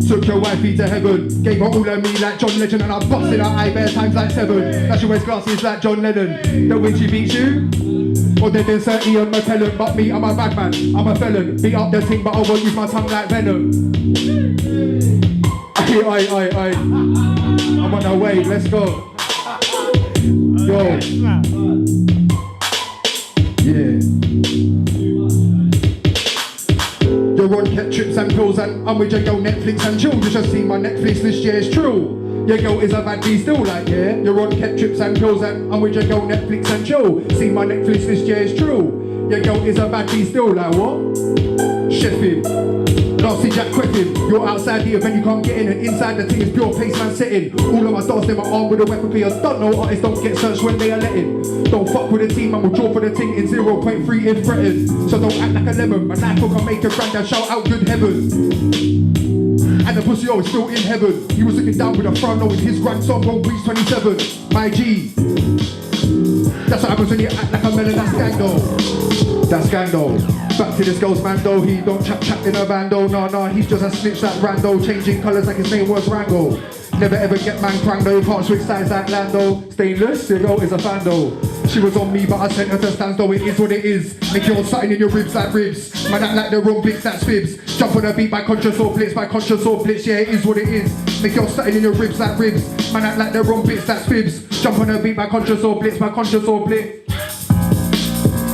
Took your wifey to heaven, gave her all of me like John Legend, and I busted her eye bare times like 7. Now she wears glasses like John Lennon. The when she beats you, or they been 30 on my talent, but me, I'm a bad man, I'm a felon. Beat up the thing, but I won't use my tongue like venom. Aye. I'm on our way, let's go. Yo. Yeah. You're on kept trips and pills and I'm with your girl Netflix and chill. You just seen my Netflix this year, it's true. Your girl is a bad bee still like, yeah. You're on kept trips and pills and I'm with your girl Netflix and chill. Seen my Netflix this year, it's true. Your girl is a bad bee still like, what? Chefing. Nasty Jack quipping. You're outside the event, you can't get in, and inside the thing is pure pace man sitting. All of my dogs, they are armed with a weapon, players don't know artists don't get searched when they are letting. Don't fuck with the team, man, we'll draw for the thing in 0.3 if threatened. So don't act like a lemon, my knife can make a granddad shout out good heavens. And the pussy always still in heaven. He was looking down with a frown knowing his grandson won't reach 27. My G. That's what happens when you act like a melon, that's gang though. That's gang though. Back to this girl's man though, he don't chat in a van though. Nah, he's just a snitch like Rando, changing colours like his name was Rango. Never ever get man cranked though, can't switch sides like Lando. Stainless, your girl is a fan though. She was on me but I sent her to stand though, it is what it is. Make your something in your ribs like ribs. Man act like the wrong bits, that's fibs. Jump on a beat by conscious or blitz, yeah it is what it is. Make your something in your ribs like ribs. Man act like the wrong bits, that's fibs. Jump on a beat by conscious or blitz,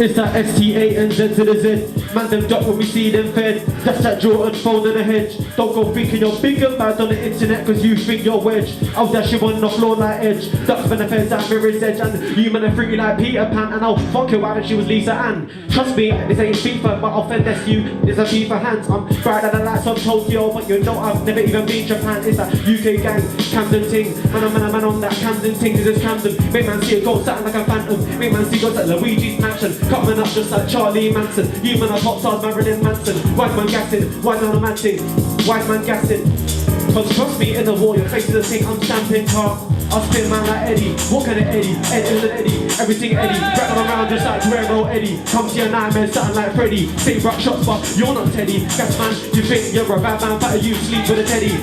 It's that S-T-A-N-Z to the Z. Man, them duck when we see them fed. That's that Jordan phone in the hedge. Don't go thinking you're big and bad on the internet cause you think you're wedge. I'll dash you on the floor like Edge. Ducks when the feds at Mirror's Edge. And you man are freaky like Peter Pan. And I'll fuck you out and she was Lisa Ann. Trust me, this ain't FIFA, but I'll finesse you. There's a FIFA hands. I'm brighter than the lights of Tokyo, but you know I've never even been Japan. It's that UK gang, Camden ting. Man on that Camden ting. This is Camden. Make man see a gold satin like a phantom. Make man see gold at Luigi's mansion. Coming up just like Charlie Manson. You man are pop stars, Marilyn Manson. White man gassing, white man romantic. White man gassing. Cause trust me, in the war, your face is a thing, I'm stamping car. I'll spin man like Eddie. What kind of Eddie? Eddie is an Eddie. Everything Eddie. Grab them around just like Guerrero Eddie. Come to your nightmare, something like Freddy. Same rock shots, but you're not Teddy. Gas man, you think you're a bad man, better you sleep with a Teddy.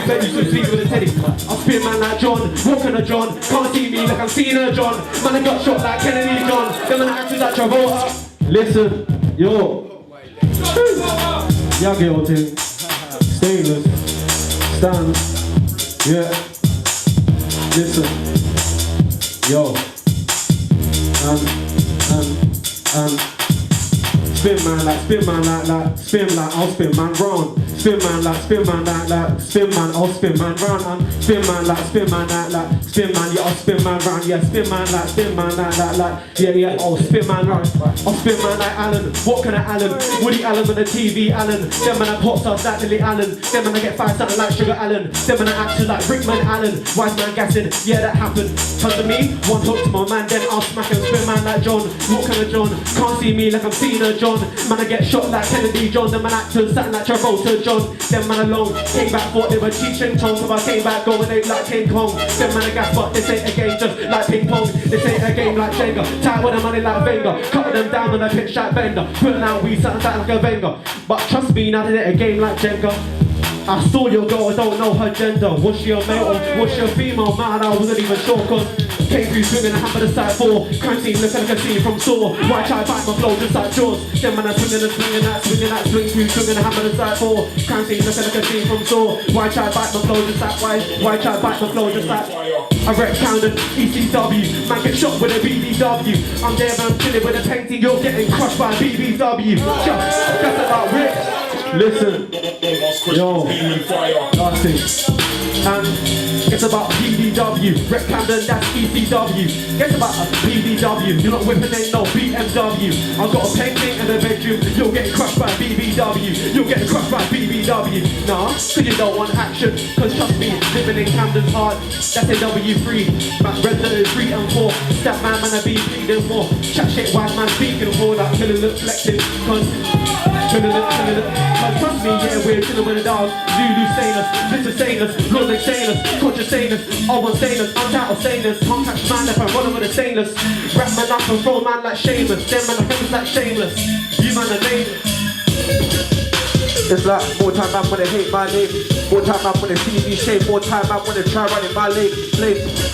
Bet you should sleep with a Teddy. I'll spin man like John. What kind of John? Can't see me like I'm seeing a John. Man, I got shot like Kennedy John. Them man actors like Travolta. Listen, yo. Yagga your thing. Stainless. Stand. Yeah. Listen. Yo. And spin man like I'll spin man round. Spin man like spin man, I'll spin man round. And spin man like spin man, yeah, I'll spin man round. Yeah, spin man like yeah, I'll spin man round. I'll spin man like Alan. What kind of Alan? Woody Allen with a TV Allen. Them man I pop stars like Lily Allen. Them man I get five something like Sugar Allen. Them man I acted like Rickman Allen. Wise man gassing, yeah that happened. Cause to me, one hook to my man, then I'll smack him. Spin man like John. What kind of John? Can't see me like I'm seeing a John. Man I get shot like Kennedy John. Them man actors something like Travolta John. Them man alone came back, thought they were Cheech and Chong. So I came back going ape like King Kong. Them man a gas, but this ain't a game just like ping pong. This ain't a game like Jenga. Tight with the money like Wenger. Cutting them down on a pitch like Bender. Putting out weed, something like a Wenger. But trust me, now they ain't a game like Jenga. I saw your girl, I don't know her gender. Was she a male or was she a female? Man, I wasn't even sure cause came through swinging a hammer to side 4. Crime scene looking like a scene from Saw. Why try to bite my flow just like Jaws? Then man I swinging that swing through swinging a hammer to side 4. Crime scene looking like a scene from Saw. Why try to bite my flow just like why try to bite my flow just like I rep Camden, ECW. Man get shot with a BBW. I'm there man chilling with a painting. You're getting crushed by a BBW. That's about Rick. Listen, yo, last thing. And it's about PDW, Rep Camden, that's ECW. It's about a PDW, you're not whipping in no BMW. I've got a painting in the bedroom, you'll get crushed by BBW. You'll get crushed by BBW. Nah, cause you don't want action, cause trust me, living in Camden's hard. That's a W3, Matt Red 3 and 4. Stat man, I be bleeding more. Chat shit, wise man speaking for that killing look flexing. Cause trust me, yeah, we're chilling with the dogs. Zulu sailors, Mr. sailors, Logan sailors, conscious sailors, all one sailors, untitled sailors. Contact man if I run with the sailors. Rap man up and roll man like Shameless. Them man are friends like Shameless. You man are nameless. It's like more time man wanna hate my name. More time man wanna see me shame. More time man wanna try running my lane.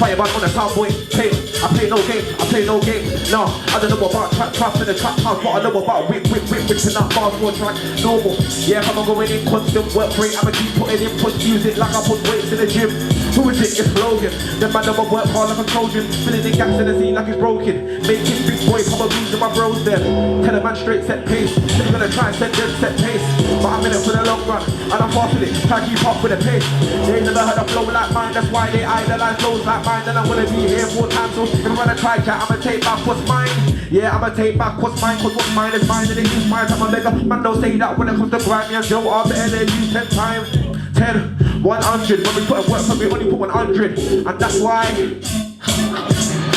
Fire man on a soundboy. Hey, I play no game, I play no game. No, I don't know about trap in the trap house, but I know about whipping up bars for track. Normal, yeah, if I'm going in constant work rate, I'ma keep putting in push music like I put weights in the gym. Who is it? It's Logan. Then man never work hard like a Trojan. Filling in gaps in the scene like it's broken. Making big boy pop a beats in my bros there. Tell a man straight set pace. They're gonna try and set them set pace. But I'm in it for the long run, and I'm fast with it. Try to keep up with the pace. They never heard a flow like mine, that's why they idolize flows like mine. And I wanna be here 4 times, so if I'm gonna try chat, I'ma take back what's mine. Yeah, I'ma take back what's mine, cause what's mine is mine, and it is mine. I'm a mega man, don't say that when it comes to grime. And Joe, I'm better than you 10 times. 10, 100, when we put a work for me, only put 100. And that's why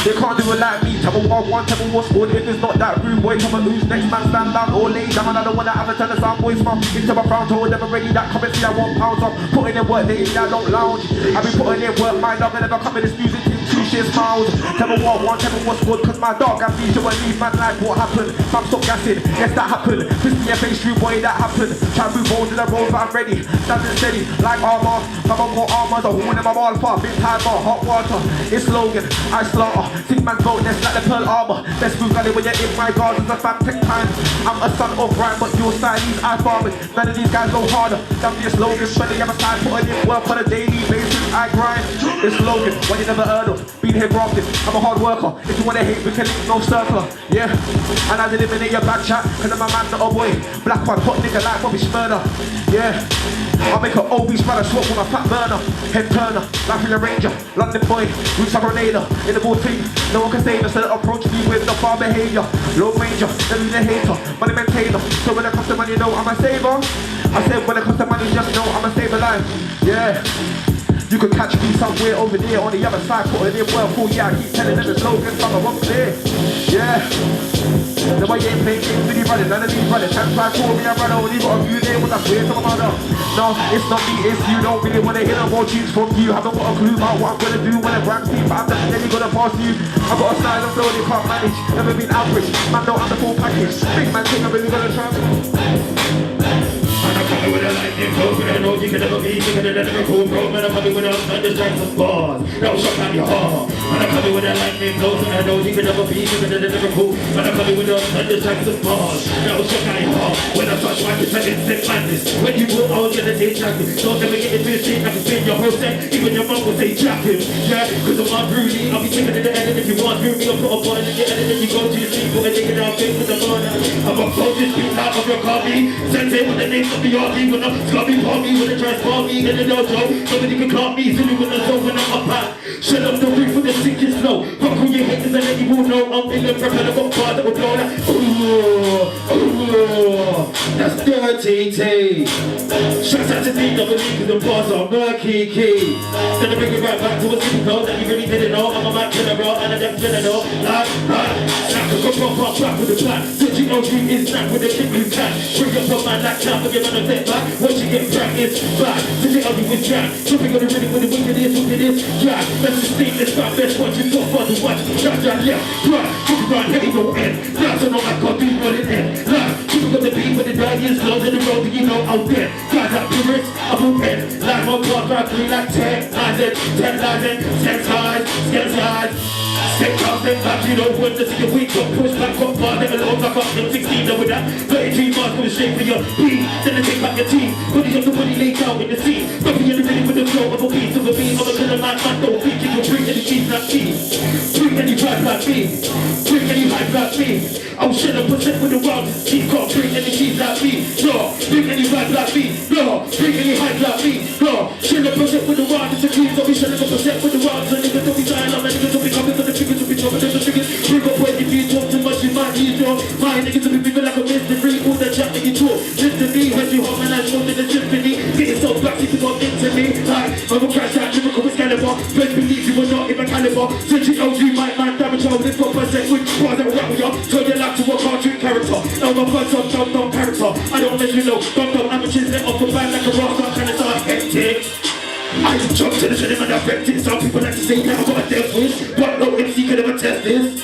they can't do it like me. Tell me what one, tell me what's good. If it's not that rude boy, tell me who's next man, stand down or lay down. And I don't wanna have a turn of sound boys from into my frown. Told them already that come and see I want pounds on. Putting in work, they that don't lounge. I be putting in work, my dog, and never come in this music team. 2 shit smiles. Tell me what one, tell me what's good. Cause my dog, I'm to leave man like what happened. Man, stop gassing, yes that happened. Piston your face, true boy, that happened. Try to move on to the road, but I'm ready. Standing steady, like armor. Come on, more armor, the horn in my ball for big time for hot water. It's Logan, I slaughter. Think man vote, that's like the Pearl Arbor. Best food gully when you're in my gardens, a fan tech time. I'm a son of rhyme, but your side, these eye farmers. None of these guys go harder. Damn this Logan, but the other side, putting in work on a daily basis. I grind. It's Logan, what you never heard of. Been here grafted, I'm a hard worker. If you wanna hate, we can link no circle. Yeah, and I didn't eliminate your bad chat, cause I'm a man, not a boy. Black one, hot nigga like Bobby Smurder. Yeah, I'll make an obese brother swap with a fat burner. Head turner, life in a ranger. London boy, roots are grenada. In the ball team, no one can save us. So approach me with the far behavior. Low ranger, then be the hater. Money maintainer. So when it comes to money, you know I'm a saver. I said when it comes to money, just know I'm a save alive. Yeah. You could catch me somewhere over there on the other side, put it in well cool, yeah, I keep telling them the slogans, I'm a there. Yeah. The way you ain't playing games with you running, none of these running. Try to call me a runner, only got a few there with a swear to my mother. No, it's not me, it's you, don't really wanna hear no more tunes from you. Haven't got a clue about what I'm gonna do when I'm ramped in, but I'm definitely gonna pass you. I've got a style of flow they can't manage, never been average, man don't have the full package. Big man think I'm really gonna try. I'm coming with a lightning bolt, and I know you can never be bigger than a lyrical bro. Man, I'm coming with a thunderstrikes of bars, no shot down your heart. And I'm coming with a lightning bolt, and I know you can never be bigger than a lyrical. And I'm coming with a thunderstrikes of bars, no shot down your heart. When I touch my it's an instant madness. When you will, I'll get a day jacket. Don't ever get into a seat, I can spin your whole set. Even your mum will say jacket. Yeah, cause I'm not Rudy, I'll be taking to the end. And if you want Rudy, I'll put a ball in your head. And then you go to your sleep, put a nigga down, face with the bar. I'm a focus, beat out of your copy. Send it with the name of the RP. When I'm scummy, palm me, when they transform me in the dojo. Somebody can call me, Zulu with the soul when I'm up high. Shut up the roof with the sinking slow. Fuck who you haters and then you will know. I'm in the front of the bar that will blow that. Ooh, ooh, that's dirty tea. Shots out to DWE cause the bars are murky key. Then I bring it right back to a city code that you really didn't know. I'm a mad killer bro and a death killer though. Like, snap the go back with the plan. Did you know dream is snap with the shit you can? Bring up a man like that, forget on a step back. Once you get back, it's back. Did you argue with Jack? Jumping on the rhythm with the wicked is, look at this. Yeah, that's the steam, let's back, best watch you talk about the watch. Shot down left, right, talking about heavy no end. Now so no I can't do what it end. Like, people got the beat with the dragons, slow to the road, but you know out there. Guys like pirates, I'm a pen. Like my car, drive 3 like 10 lines and 10 lines and 10 ties, 10 ties. Step down, step back, you know when the second week got pushed back, got far, never long, back up, them 16 over that 33 miles coming straight for your beat. Then they take back your team, body up the body laid out in the scene. Nothing in the ready with the flow of a piece of a beat. I'm a killer man don't think you can bring any cheese like cheese. Bring any drive like me, bring any hype like me. I'm shit up percent with the world, cheese can't bring any cheese like me. No, bring any vibe like me, no, bring any hype like me. No, shit up percent with the world, it's a clean, don't be shit up percent with the world. So niggas don't be dying, I'm niggas don't be coming for the figures, will be dropping the figures. Bring up when if you talk too much, you might need your. My niggas will be moving like a mystery, all the chat that you talk. Listen to me, when you harmonize more than a symphony. Get yourself back if you want into me. Like, I'm a crash out, lyrical Excalibur. Best believe you were not in my caliber. Since you know you might man damage, I'll live for percent with bars that rap with ya. Turn your life to a cartoon character. Now my first on dumb character. I don't let you know, dumb amateurs let off the band like a rock, I'm trying to start hectic. I just jump to the shit and I wrecked it. Some people like to say now I got a death wish, but no MC could ever test this.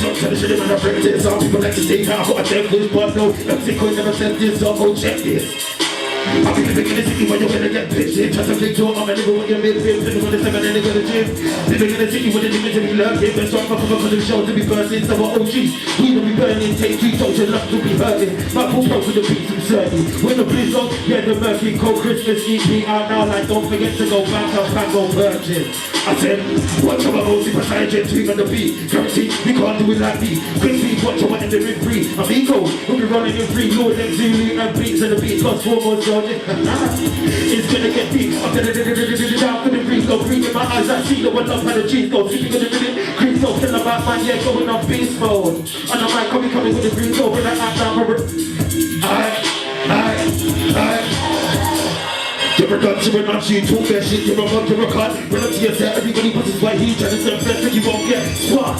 Jump to the shit and I wrecked it. Some people like to say now I got a death wish, but no MC could never test this. So go check this. I'll be living in the city where you're gonna get bitched in. Try to play door, I'm a nigga with your mid-ribs. Living with the 7 and nigga the gym. Living in the city with the niggas to be lurking. Best start up for the show to be bursting. So we're OGs, we will be burning. Take 3 toes, your luck to be hurting. My cool pro with the beats I'm certain. When the blizzard on, yeah, the Murphy Cold Christmas EP out now. Like don't forget to go back up and go virgin. I said, watch how I'm mostly beside jet twig on the beat. Currency, we can't do it like me. Quick speed, watch how I end the rig free. Amigo, we'll be running in free. Lord and Zulu and beats and the beat plus 4 more so it's gonna get deep. I'm gonna down for the breeze. Go green in my eyes. I see the one love how the G's go. Sleeping in the minute. Green so kill about man, yeah, going on beast mode. And I might coming with the green so when I act down for it. You're a gun, you're a nut, you talk that shit, you're a mug, you're a cut. Run up to your set, everybody puts his white heat, trying to serve flesh, like you won't get swat.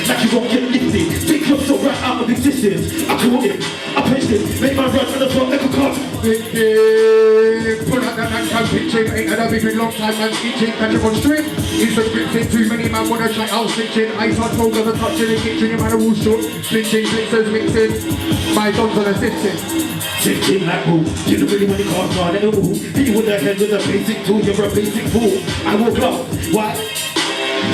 Like you won't get lifted. Think you're so right out of existence. I caught it, I pitched it, make my run, and I thought like a cut. Pull out that man can pitching, ain't had a big long time man itching, catch up on string. It's a grip too many man wanna try out stitching. Ice on cold of a touch in the kitchen, your man are all short. Flinching, blitzers mixing, my dogs on assisting. Sitting like who? You don't really want to call on it, who? Hit you with a head with a basic tool, you're a basic fool. I woke up, what?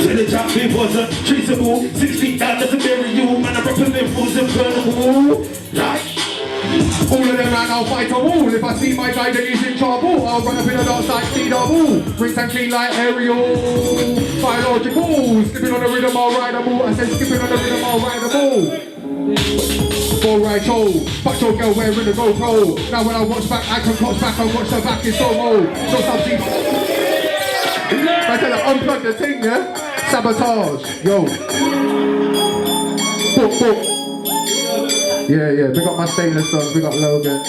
Said the job it wasn't traceable. 6 feet down doesn't bury you. Man, I'm repping fools and burn the wall. Like all of them man, I'll fight a wall. If I see my guy that he's in trouble, I'll run up in the dark side, speed our ball. Rinse and clean like aerial. Biological. Skipping on the rhythm, I'll ride a ball. I said skipping on the rhythm, I'll ride a ball. Alright, yo, fuck your girl wearing the GoPro. Now when I watch back, I can watch back and watch her back in slow-mo. So something. I tell her, unplug the thing, yeah? Sabotage, yo. Book. Yeah, we got my stainless dogs, we got Logan.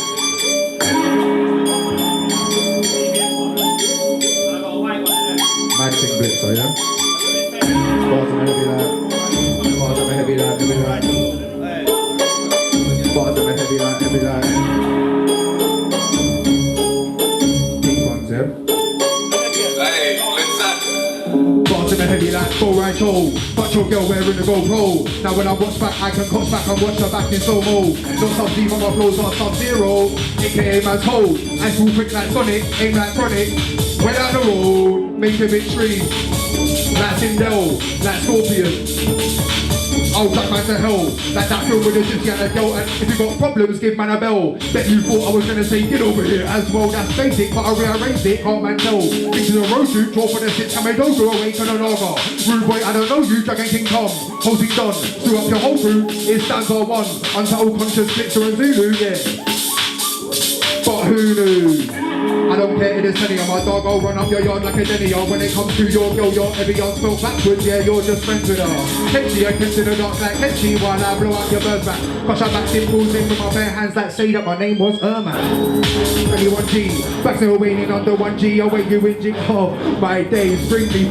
Matching bits, so yeah? Bars on a heavy line. Bars on a heavy line, heavy line. Bars on a heavy line. Pink ones, yeah? Bars in a heavy line, go right hole. Fuck your girl wearing the GoPro. Now when I watch back, I can watch back and watch her back in slow-mo. No sub-D on my flows on Sub-Zero. AKA man's hold. I move quick like Sonic, aim like Chronic. Went down the road, make a bit stream. Like Sindel, like Scorpion. I'll duck man to hell, like that film with the gypsy and a girl. And if you got problems, give man a bell. Bet you thought I was gonna say get over here as well. That's basic, but I rearranged it, can't man tell. Into the road shoot, draw for the shit, and my dogo awake on an auger. Rude boy, I don't know you, Dragon King Tom. Hosing done, screw up your whole crew. It stands for one, untitled conscious Blitzer and Zulu, yeah. But who knew? I don't care if it's any of my dog, I'll run up your yard like a Denny. When it comes to your girl, you're heavy on spelled backwards, yeah, you're just friends with her. Kenshi, I consider dark like Kenshi while I blow out your bird back. Crush her back simples in with my bare hands that say that my name was Erman. 21G, back to waning under 1G, away you in oh, my days, bring me.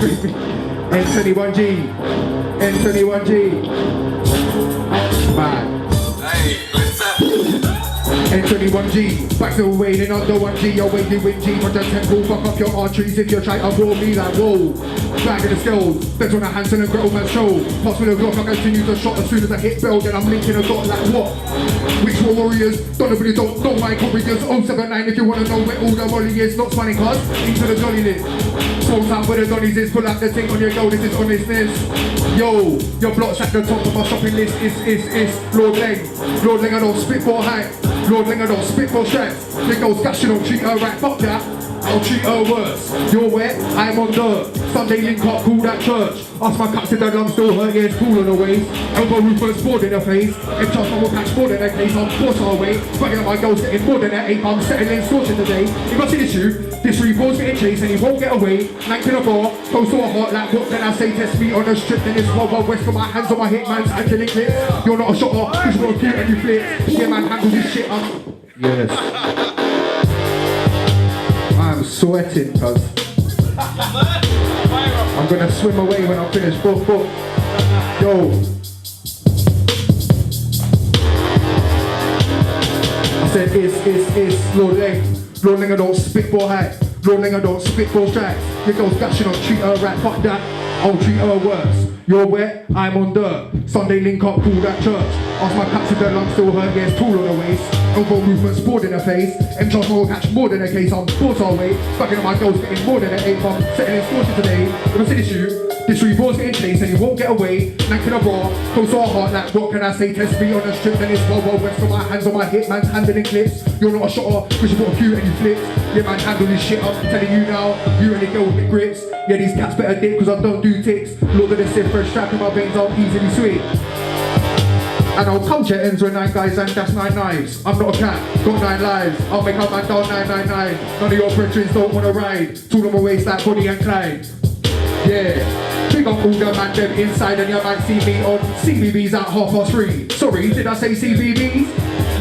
N21G, N21G. Man. Hey, let's up. N21G, back to waiting under 1G, you're waiting with G, but just temple, fuck up your arteries if you're trying to bore me like whoa. Bag of the skills, that's when I Hanson and Gretel man show. Pass me the Glock, I continue to shot as soon as I hit bell, then I'm linking a dot like what? Which were warriors, don't mind couriers, 079 if you wanna know where all the molly is, not spanning cars, into the jolly list. Small time where the donnies is, pull out the thing on your go, this is honestness. Yo, your block's at the top of my shopping list, it's Lord Lang, I don't spit for height. Lord Lang, I don't spit for strength. They go scash, you don't treat her right, fuck that. I'll treat her worse. You're wet, I'm on dirt. Sunday link up, call that church. Ask my cuts if their lungs still hurt, yeah, it's cool on the waist. Elbow Rufus bored in her face. If trust I will catch more than a case, I'm forced her away. Fucking up my girls getting more than that 8. I'm settling scorching today. If I see this shoe, this report's getting chased and he won't get away. Nank in a bar, close to a heart like what can I say? Test me on the strip, then it's Wild West. Got my hands on my hit, man's actually clips. You're not a shotter, cause you're a cute and you flip. Yeah man, handle this shit up. Yes. I'm sweating, cuz I'm gonna swim away when I finish. Book. Yo. I said it's Lord Lang, I don't spit for height. Lord Lang, I don't spit for strikes. Your girl's gashing on, treat her right, fuck that. I'll treat her worse. You're wet, I'm on dirt. Sunday link up, call that church. Ask my cuts if their lungs still hurt, yeah, it's tall on the waist. Elbow movements bored in her face. M-Charge will catch more than a case, I'm forced our way. Fucking up my girls getting more than an 8. I'm settling scorching today. If I see this shoe, this report's getting chased and he won't get away. Nank in a bra, close to our heart like what can I say? Test me on the strip, then it's Wild West. Got my hands on my hip, man's handling clips. You're not a shotter, cause you got a few and you flips. Yeah man, handle this shit up, I'm telling you now. You and the girl with grips. Yeah, these cats better dip cause I don't do ticks. Lord of the Sith, fresh strap in my veins, I'm easily sweet. And our culture ends with 9 guys and that's 9 knives. I'm not a cat, got 9 lives. I'll make up my down 999. None of your brethren don't wanna ride. Tool on my waist like Bonnie and Clyde. Yeah, big up all the man them inside and you might see me on CBBS at 3:30. Sorry, did I say CBBS?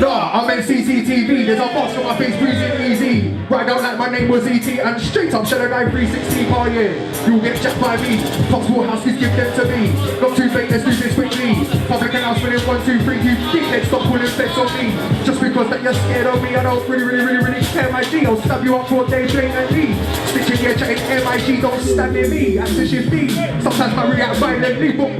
Nah, I meant CCTV. There's a boss on my face breathing easy. Right down like my name was E.T. and straight up Shadow Guy 360 par year. You'll get jacked by me. Possible houses give them to me. Not too fake, let's do this quickly. Public announcement in 1, 2, 3. You think they'd stop pulling flex on me? Just because that you're scared of me, I don't really care my G. I'll stab you up for a day blatantly. Stitching your chatting MIG, don't stand near me. Action shifty. Sometimes I react violently, but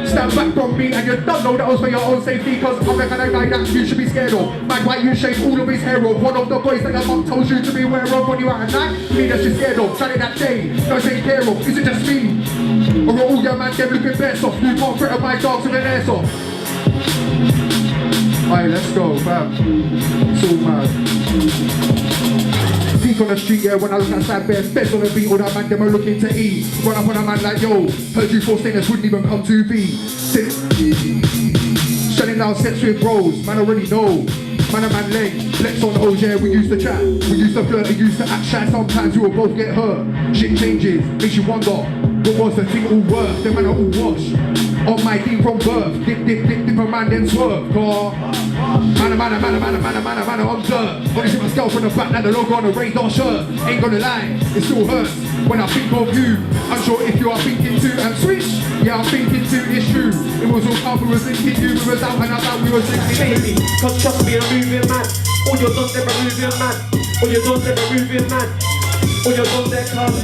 stand back from me and you don't know that was for your own safety. Cause I'm the kind of guy that you should be scared of. Man, why you shave all of his hair off? One of the boys that your mum told you to be aware of when you out at night. Me that you're scared of, trying that day, no take care of. Is it just me? Or are all your man them looking best off? You can't threaten my dogs with an airsoft. Alright, let's go, fam. It's all mad. Peak on the street, yeah, when I look outside bare beds on the beat, all that man them are looking to eat. Run up on a man like, yo, heard you 4 singers wouldn't even come to be. Shutting down sets with bros, man already know. Man and man leg, flex on O's, yeah, we used to chat. We used to flirt, we used to act shy, sometimes we will both get hurt. Shit changes, makes you wonder, what was the thing all worth? Them man are all wash. On my team from birth, dip a man then swerve. Car, man, on dirt. Only see my skull from the back, now the logo on the radar shirt. Ain't gonna lie, it still hurts when I think of you. Unsure if you are thinking too, and switch. Yeah, I'm thinking too, it's true. It was all calm, we was linking you, we was out and out, we was linking me. Cause trust me, I'm moving mad. All your dons, they're moving mad. All your dons, they're moving mad. All your dons, they're come.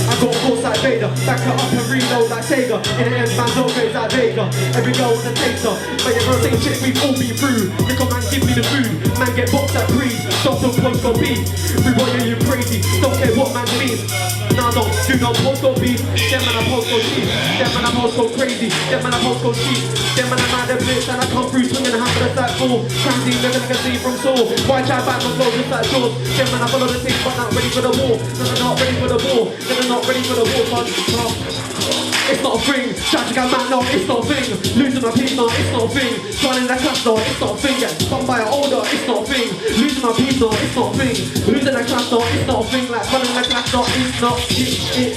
I got a force like Vader, back her up and reload like Sega. In the end, man's always like Vega. Every girl was a taster, but you're the same shit we've all been through. Little man, give me the food, man get boxed at breed. Stop till post go beef, we want you crazy, don't care what man means. Nah, no, do not post go beef, them man I post go cheap, them man I post go crazy, them man I post go cheap. Them man I mad at blitz and I come through swinging a hand for the side full. Crazy, living like a sea from soul. Why try back my flow just like Jaws? Them man I follow the thing but not ready for the war. No, they're not ready for the war, they're not ready for the war, son. It's not a thing, tragic and man, no, it's not a thing. Losing my peace, no, it's not a thing. Trying in that class, no, it's not a thing. Getting spun by an older, it's not a thing. Losing my peace, no, it's not a thing. Losing that class, no, it's not a thing. Like running that class, no, it's not it.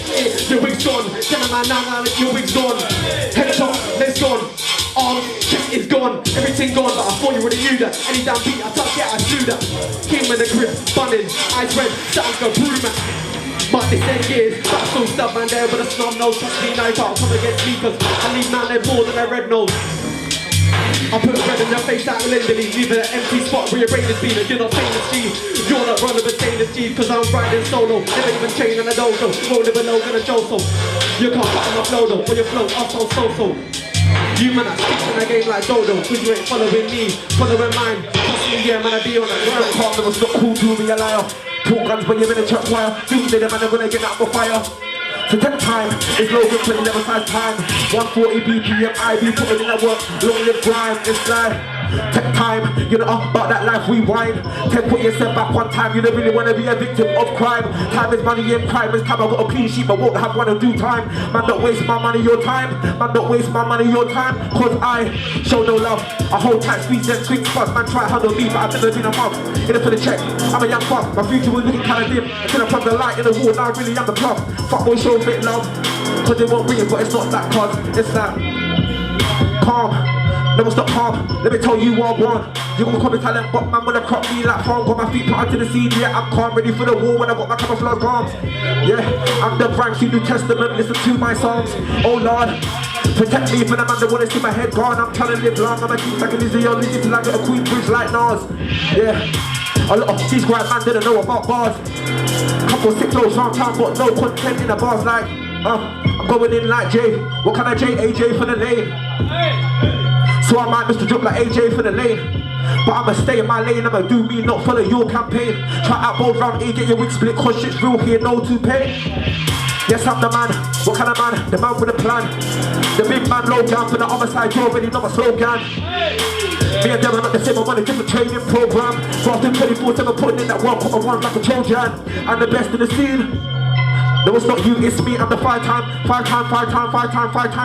Your wig's gone, tell a man now, your wig's gone. Head top, legs gone. Arms, chest is gone, everything gone, but I thought you already knew that. Any damn beat I touch, yeah, I do that. King with a grip, bunning, eyes red, sounds go broom. But this 10 years, back so stub man there with a snub nose. Touch me, knife out, come against me, cause I need man, they're more than a red nose. I put red in their face out relentlessly, leaving an empty spot where your brain is beating. You're not famous G, you're not relevant stainless G, cause I'm riding solo, never even chain on a dojo, rolling with Logan and Joso. You can't cut my flow though, when you flow up so. You man, I speak in the game like Dodo, cause you ain't following me, following mine. Trust me, yeah man, I be on that grind. Can't never stop cool to be a liar. Talk guns when you're in a trap wire. Doomsday the man, I'm gonna get out for fire. So take time, it's Logan 20 level size time. 140 BPM, I be putting in that work. Long live grind, it's life. Take time, you know about that life we whine. Put yourself back one time, you don't really wanna be a victim of crime. Time is money and crime is time. I got a clean sheet, but won't have one to do time. Man, don't waste my money, your time. Man, don't waste my money, your time. Cause I show no love. I hold tight, squeeze them quick spots. Man, try handle me, but I've never been a month. In it for the check, I'm a young fuck. My future was looking kinda dim. Until I plug the light in the wall, now I really am the club. Fuck boy, show bit love. Cause they won't bring it, but it's not that cause. It's that calm. Never stop calm, let me tell you what I want. You gon' call me talent, but man wanna crop me like farm. Got my feet planted to the scene, yeah, I'm calm, ready for the war when I got my camouflage arms. Yeah, I'm the Frank, New Testament, listen to my songs. Oh Lord, protect me from the man that wanna see my head gone. I'm trying to live long, I'ma keep taking easy on Lizzie till I get a queen bridge like Nas. Yeah, a lot of these grind man didn't know about bars. Couple sick flows round town, but no content in the bars like I'm going in like Jay. What kind of J? AJ for the lane. So I might miss the drop like AJ for the lane. But I'ma stay in my lane, I'ma do me, not follow your campaign. Try out both round A, get your wig split, cause shit's real here, no to pay. Yes, I'm the man, what kind of man? The man with a plan. The big man Logan, for the other side, you already know my slogan. Me and them are not the same, I'm on a different training program. Grafting 24/7, putting in that 1.1 like a Trojan. I'm the best in the scene. No, it's not you, it's me. I'm the five-time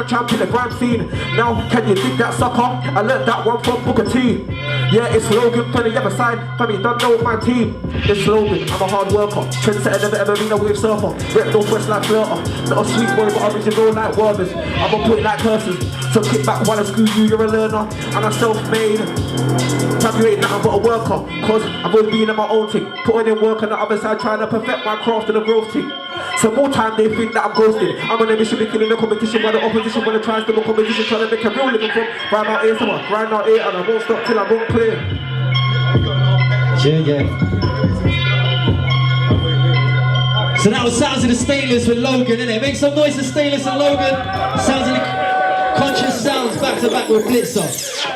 champ in the grime scene. Now, can you dig that sucker? I learned that one from Booker T. Yeah, it's Logan for the other side. Family don't know my team. It's Logan, I'm a hard worker. Trendsetter, never ever been a wave surfer. Rep Northwest like flirter. Not a sweet boy, but original like Warmers. I'm a put like curses. So kick back while I screw you, you're a learner. And I'm self-made. Fam, you ain't nothing but a worker. Cause I've always been in my own thing. Putting in work on the other side, trying to perfect my craft and the growth thing. So more time they think that I'm ghosting. I'm on a mission, making in the competition while the opposition wanna try and still a competition, trying to make a real living from. Grind out here, someone, grind out here, and I won't stop till I run clear. Yeah. So that was Sounds of the Stainless with Logan, innit? Make some noise for Stainless and Logan. Sounds of the Conscious Sounds back to back with Blitzer.